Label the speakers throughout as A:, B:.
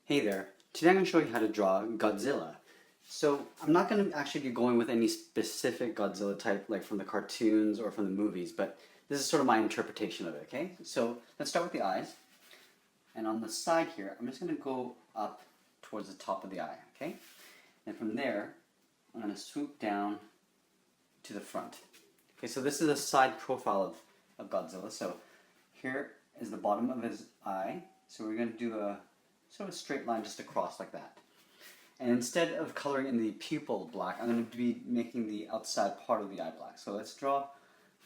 A: Hey there, today I'm going to show you how to draw Godzilla. So I'm not going to actually be going with any specific Godzilla type like from the cartoons or from the movies, but this is sort of my interpretation of it, okay? So let's start with the eyes. And on the side here, I'm just going to go up towards the top of the eye, okay? And from there, I'm going to swoop down to the front. Okay, so this is a side profile of Godzilla. So here is the bottom of his eye. So we're going to do a sort of a straight line just across like that. And instead of coloring in the pupil black, I'm going to be making the outside part of the eye black. So let's draw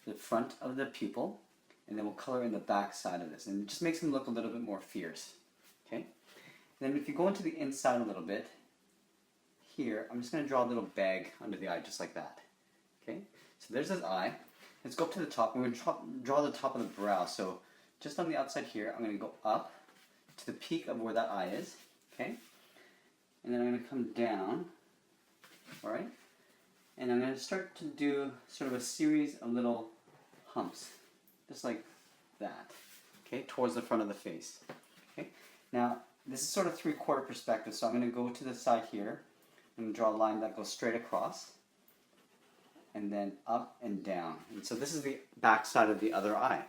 A: the front of the pupil, and then we'll color in the back side of this. And it just makes him look a little bit more fierce. Okay? And then if you go into the inside a little bit, here, I'm just going to draw a little bag under the eye, just like that. Okay? So there's his eye. Let's go up to the top. We're going to draw the top of the brow. So just on the outside here, I'm going to go up to the peak of where that eye is, okay? And then I'm going to come down, all right? And I'm going to start to do sort of a series of little humps, just like that, okay, towards the front of the face, okay? Now, this is sort of 3/4 perspective, so I'm going to go to the side here. I'm going to draw a line that goes straight across, and then up and down. And so this is the back side of the other eye,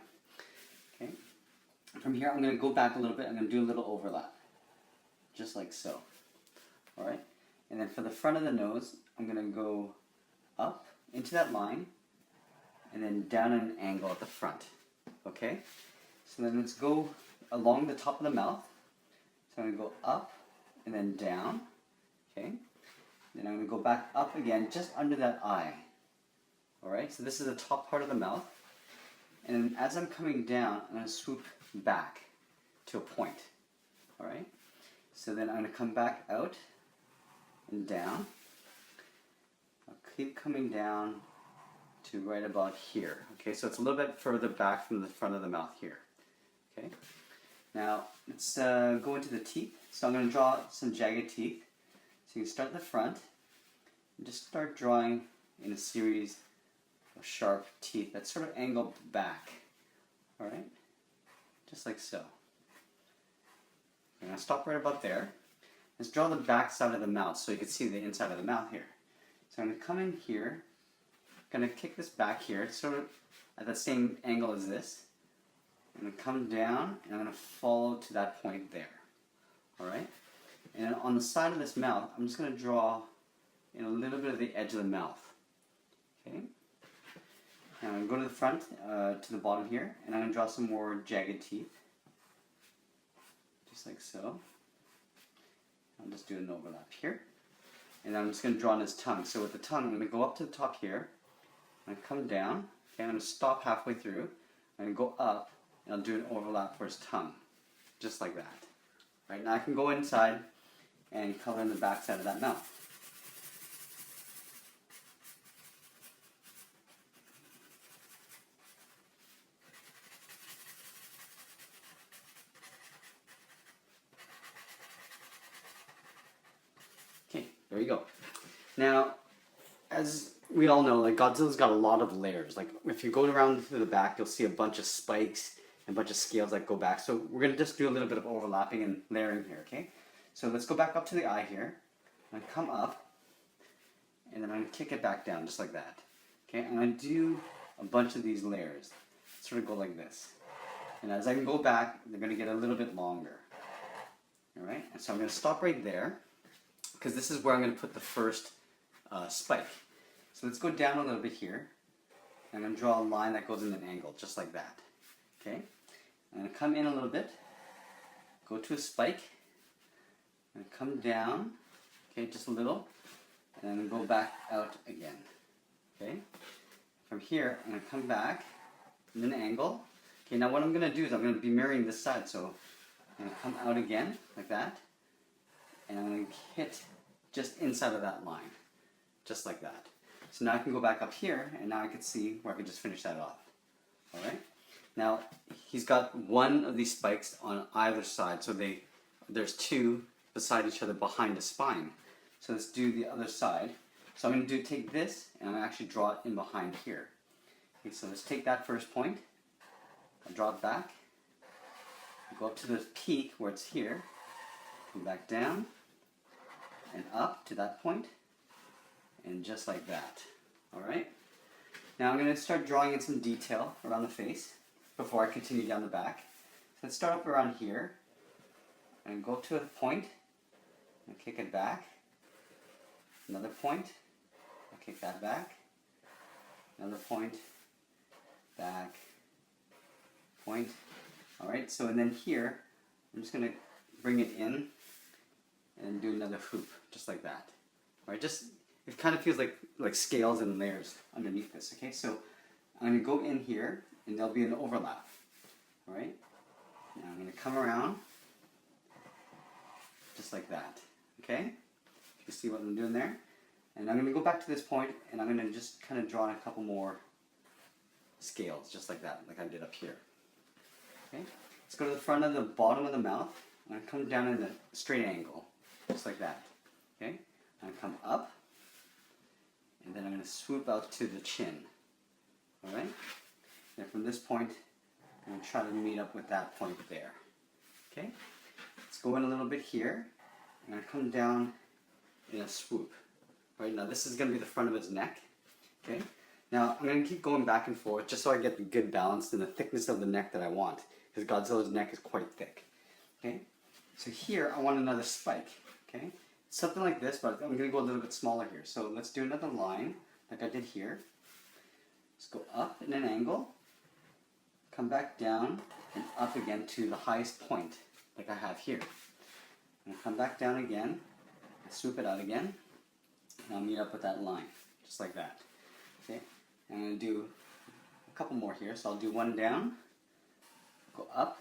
A: okay? From here, I'm going to go back a little bit. I'm going to do a little overlap, just like so. All right? And then for the front of the nose, I'm going to go up into that line and then down at an angle at the front. Okay? So then let's go along the top of the mouth. So I'm going to go up and then down. Okay? Then I'm going to go back up again just under that eye. All right? So this is the top part of the mouth. And then as I'm coming down, I'm going to swoop back to a point. All right? So then I'm going to come back out and down. I'll keep coming down to right about here. Okay, so it's a little bit further back from the front of the mouth here. Okay? Now, let's go into the teeth. So I'm going to draw some jagged teeth. So you can start at the front and just start drawing in a series of sharp teeth that sort of angle back. All right? Just like so. I'm going to stop right about there. Let's draw the back side of the mouth so you can see the inside of the mouth here. So I'm going to come in here, going to kick this back here, sort of at the same angle as this. I'm going to come down and I'm going to follow to that point there. Alright? And on the side of this mouth, I'm just going to draw in a little bit of the edge of the mouth. Okay? Now I'm going to go to the front, to the bottom here, and I'm going to draw some more jagged teeth. Just like so. I'll just do an overlap here. And I'm just going to draw on his tongue. So with the tongue, I'm going to go up to the top here. I'm going to come down. Okay, I'm going to stop halfway through. I'm going to go up, and I'll do an overlap for his tongue. Just like that. Right, now I can go inside and color in the back side of that mouth. Okay, there you go. Now, as we all know, like Godzilla's got a lot of layers. Like if you go around to the back, you'll see a bunch of spikes and a bunch of scales that go back. So we're going to just do a little bit of overlapping and layering here, okay? So let's go back up to the eye here. I'm going to come up, and then I'm going to kick it back down just like that. Okay, I'm going to do a bunch of these layers. Sort of go like this. And as I go back, they're going to get a little bit longer. All right, and so I'm going to stop right there, because this is where I'm going to put the first spike. So let's go down a little bit here. I'm going to draw a line that goes in an angle, just like that. Okay? I'm going to come in a little bit, go to a spike, and come down, okay, just a little, and then go back out again. Okay? From here, I'm going to come back in an angle. Okay, now what I'm going to do is I'm going to be mirroring this side, so I'm going to come out again, like that, and I'm going to hit just inside of that line, just like that. So now I can go back up here, and now I can see where I can just finish that off. Alright? Now, he's got one of these spikes on either side, so there's two beside each other behind the spine. So let's do the other side. So I'm going to take this, and I'm going to actually draw it in behind here. Okay, so let's take that first point, I'll draw it back, go up to the peak where it's here, come back down, and up to that point, and just like that. All right? Now I'm going to start drawing in some detail around the face before I continue down the back. So let's start up around here, and go to a point, and kick it back. Another point, I'll kick that back. Another point, back, point. All right, so and then here, I'm just going to bring it in and do another hoop, just like that. All right, just, it kind of feels like scales and layers underneath this, okay? So I'm going to go in here, and there'll be an overlap, all right? Now I'm going to come around, just like that, okay? You see what I'm doing there? And I'm going to go back to this point, and I'm going to just kind of draw in a couple more scales, just like that, like I did up here. Okay? Let's go to the front of the bottom of the mouth. I'm going to come down in a straight angle, just like that. Okay? I'm going to come up, and then I'm going to swoop out to the chin. All right? And from this point, I'm going to try to meet up with that point there. Okay? Let's go in a little bit here. I'm going to come down in a swoop. All right, now this is going to be the front of his neck. Okay? Now I'm going to keep going back and forth just so I get the good balance and the thickness of the neck that I want, because Godzilla's neck is quite thick. Okay? So here I want another spike. Okay? Something like this, but I'm going to go a little bit smaller here. So let's do another line like I did here. Let's go up in an angle, come back down, and up again to the highest point like I have here. And come back down again, and swoop it out again, and I'll meet up with that line, just like that. Okay? I'm going to do a couple more here, so I'll do one down, go up,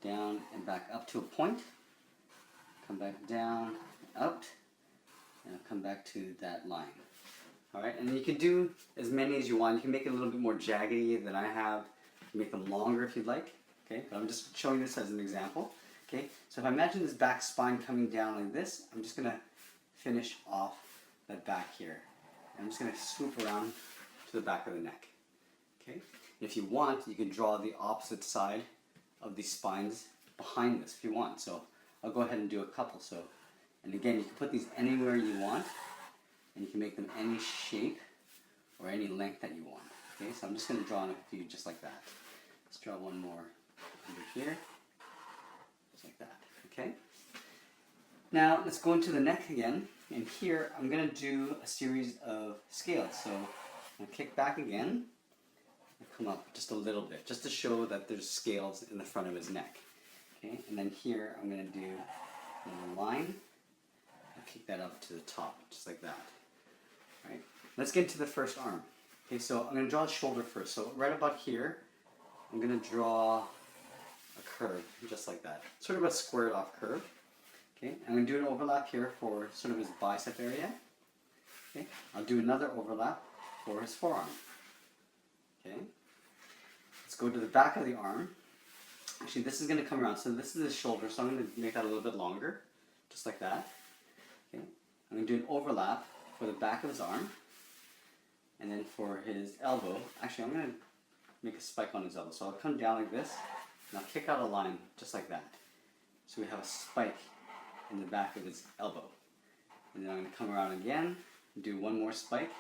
A: down, and back up to a point, come back down, up, and I'll come back to that line. Alright, and you can do as many as you want. You can make it a little bit more jaggedy than I have, make them longer if you'd like. Okay, but I'm just showing this as an example. Okay, so if I imagine this back spine coming down like this, I'm just going to finish off that back here. I'm just going to swoop around to the back of the neck. Okay, and if you want, you can draw the opposite side of these spines behind this if you want. So I'll go ahead and do a couple. So, and again, you can put these anywhere you want, and you can make them any shape or any length that you want. Okay, so I'm just going to draw on a few just like that. Let's draw one more under here. Like that, okay? Now let's go into the neck again, and here I'm going to do a series of scales. So I'll kick back again and come up just a little bit, just to show that there's scales in the front of his neck. Okay, and then here I'm going to do another line and kick that up to the top, just like that. All right, let's get to the first arm. Okay, so I'm going to draw his shoulder first. So right about here, I'm going to draw a curve, just like that. Sort of a squared off curve. Okay, I'm going to do an overlap here for sort of his bicep area. Okay, I'll do another overlap for his forearm. Okay, let's go to the back of the arm. Actually, this is going to come around. So this is his shoulder, so I'm going to make that a little bit longer, just like that. Okay, I'm going to do an overlap for the back of his arm. And then for his elbow, actually I'm going to make a spike on his elbow. So I'll come down like this, and I'll kick out a line just like that. So we have a spike in the back of his elbow. And then I'm going to come around again, do one more spike,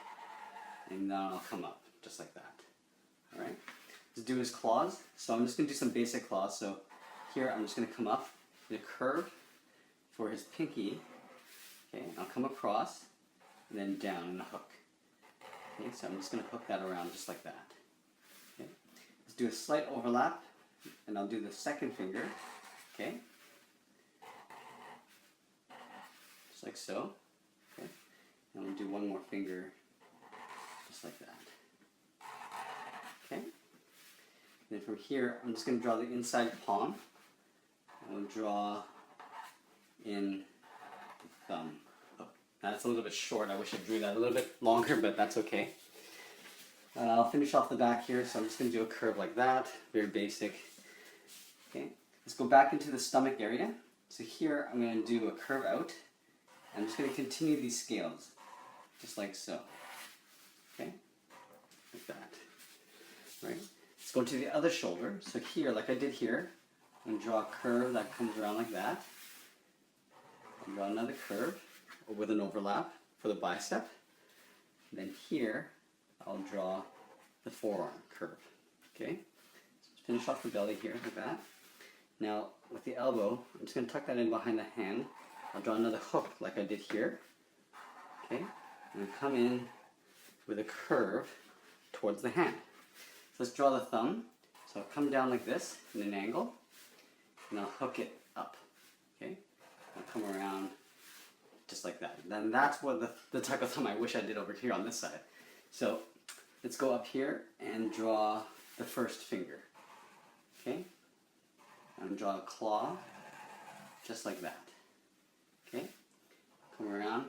A: and then I'll come up just like that. Alright? Let's do his claws. So I'm just going to do some basic claws. So here I'm just going to come up in a curve for his pinky. Okay, I'll come across, and then down in a hook. Okay, so I'm just going to hook that around just like that. Okay, let's do a slight overlap, and I'll do the second finger. Okay, just like so. Okay, and we'll do one more finger, just like that. Okay, and then from here, I'm just going to draw the inside palm. And we'll draw in the thumb. That's a little bit short. I wish I drew that a little bit longer, but that's okay. I'll finish off the back here, so I'm just going to do a curve like that. Very basic. Okay, let's go back into the stomach area. So here I'm going to do a curve out. I'm just going to continue these scales, just like so. Okay, like that. Right. Let's go to the other shoulder. So here, like I did here, I'm going to draw a curve that comes around like that. I'll draw another curve with an overlap for the bicep. And then here, I'll draw the forearm curve. Okay? So finish off the belly here like that. Now, with the elbow, I'm just going to tuck that in behind the hand. I'll draw another hook like I did here. Okay? And come in with a curve towards the hand. So let's draw the thumb. So I'll come down like this in an angle, and I'll hook it up. Okay? I'll come around just like that. Then that's what the type of thumb I wish I did over here on this side. So let's go up here and draw the first finger. Okay? And draw a claw just like that. Okay? Come around,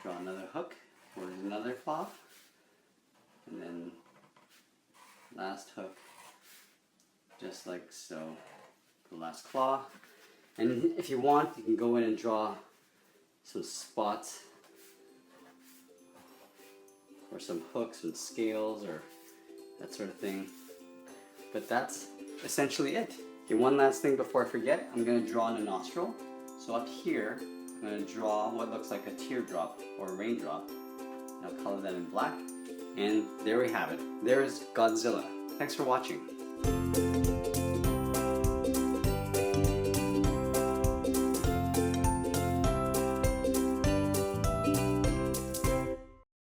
A: draw another hook, or another claw, and then last hook, just like so, the last claw. And if you want, you can go in and draw some spots, or some hooks and scales, or that sort of thing. But that's essentially it. Okay, one last thing before I forget, I'm going to draw in a nostril. So up here, I'm going to draw what looks like a teardrop or a raindrop. And I'll color that in black. And there we have it. There's Godzilla. Thanks for watching.